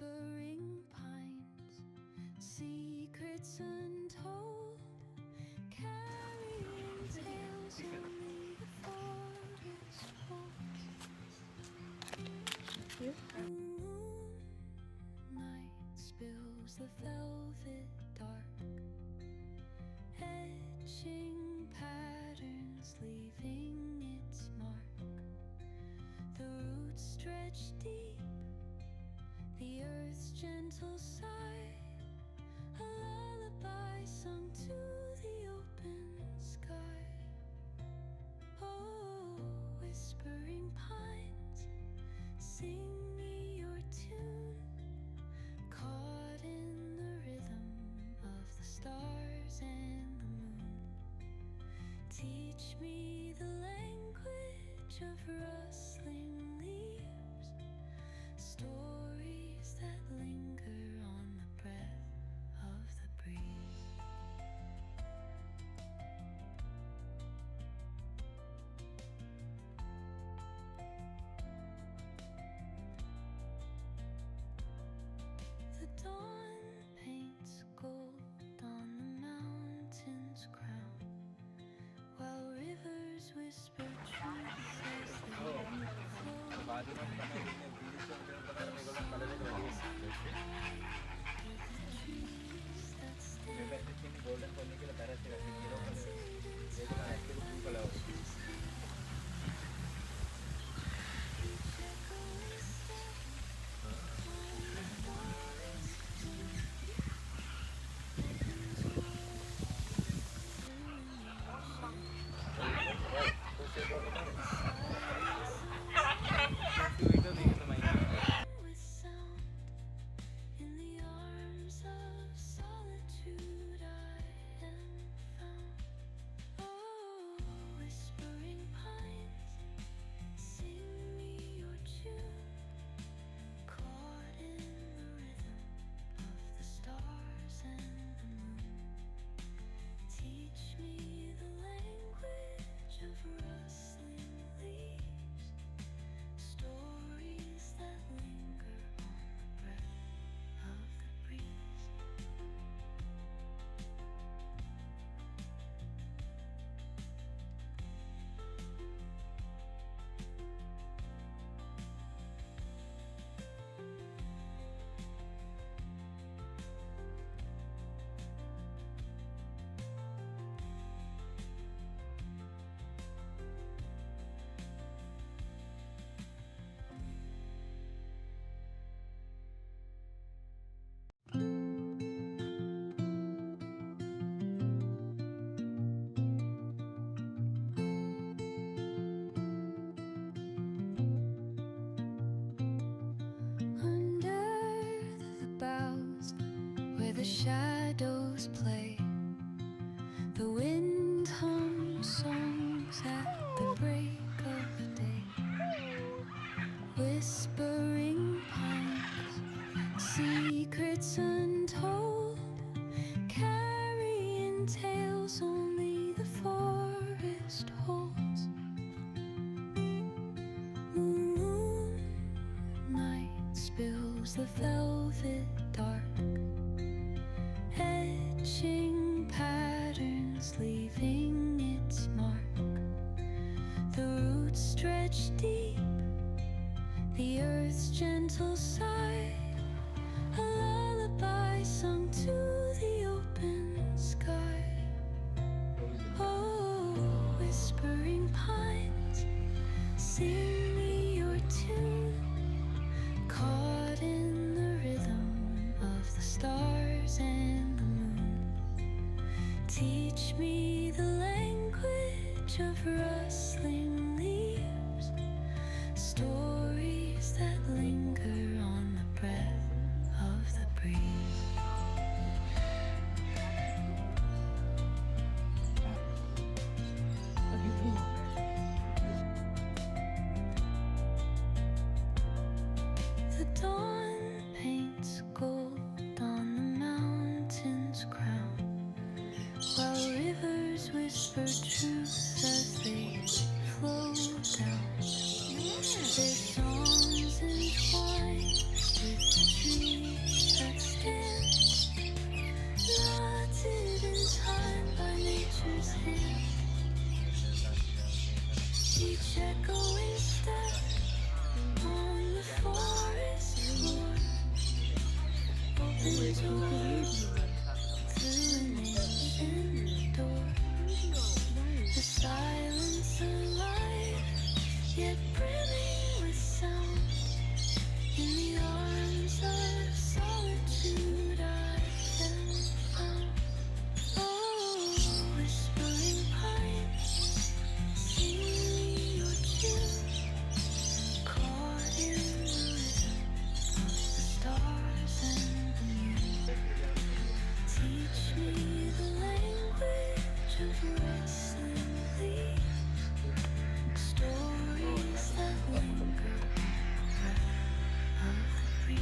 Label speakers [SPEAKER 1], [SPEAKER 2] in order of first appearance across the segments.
[SPEAKER 1] whispering pines, secrets untold, carrying tales only the forest holds. Moonlight spills the velvet dark, etching patterns, leaving its mark. The roots stretch deep, the earth's gentle sigh, a lullaby sung to the open sky. Oh, whispering pines, sing me your tune, caught in the rhythm of the stars and the moon. Teach me the language of rustling leaves, stories that linger on the breath of the breeze. The dawn paints gold on the mountain's crown, while rivers whisper truth as they flow. With sound, in the arms of solitude I am found. Oh, whispering pines, sing me your tune, caught in the rhythm of the stars and the moon. Teach me the language of rustling leaves, stories that linger on the breath of the breeze. Under the boughs where the shadows play, the wind hums songs at the break of day. Whispering pines, secrets untold, carrying tales only the forest holds. Moonlight spills the velvet dark, etching patterns, leaving its mark. The roots stretch deep, the earth's gentle sigh, a lullaby sung to the open sky. Oh, whispering pines, sing me your tune, caught in the rhythm of the stars and the moon. Teach me the language of rustling leaves, stories that linger on the breath of the breeze. The dawn paints gold on the mountain's crown, while rivers whisper truth as they flow down. Their songs entwined with the trees. through an ancient door. The silence alive, yet brimming with sound. In the arms of solitude I am found. Oh, whispering pines, sing me your tune, caught in the rhythm of the stars and the moon. Teach me the language of rustling leaves, stories that linger, breath of the breeze.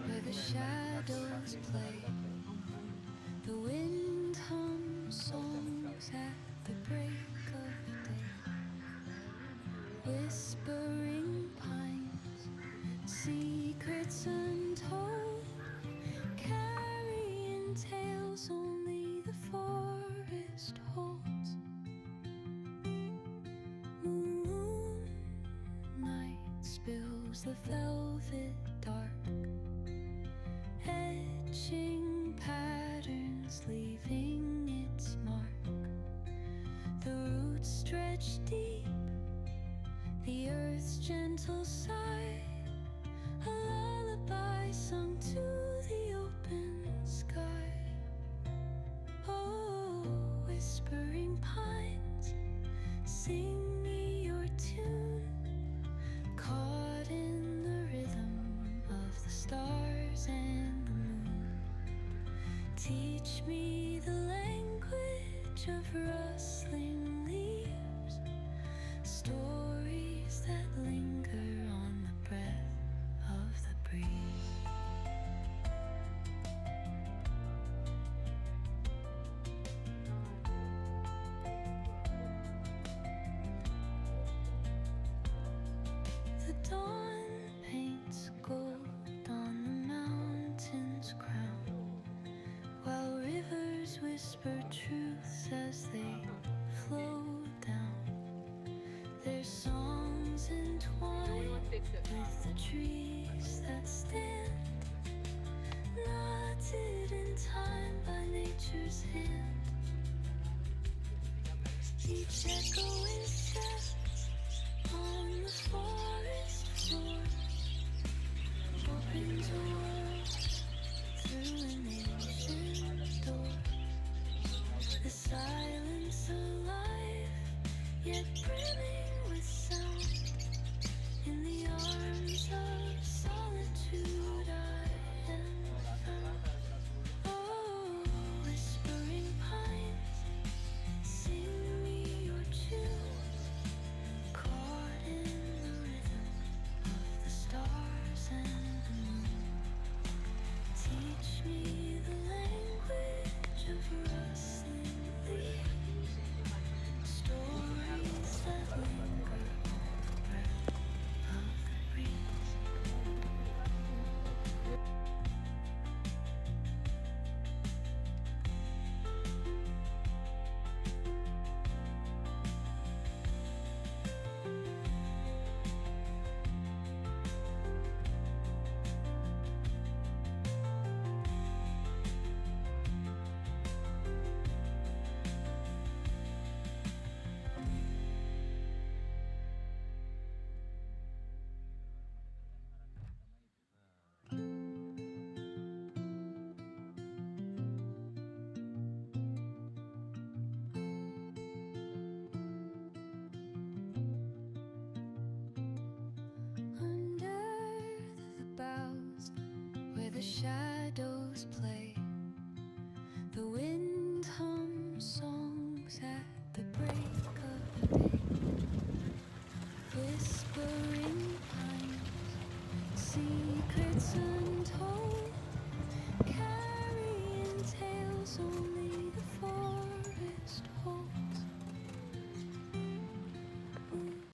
[SPEAKER 1] Where the shadows play, the wind hums songs at the break of day. Whispering pines, secrets untold, carrying tales only the forest holds. Moonlight spills the velvet dark, etching patterns, leaving its mark. The roots stretch deep, the earth's gentle sigh, a lullaby sung to the open sky. Oh, whispering pines, sing me your tune, caught in the rhythm of the stars and the moon. Teach me the language of rustling leaves, stories that linger on the breath of the breeze. The dawn paints gold on the mountain's crown, while rivers whisper truths as they flow down. Their songs entwined with the trees that stand, knotted in time by nature's hand. Each echoing step on the forest floor opens a world through an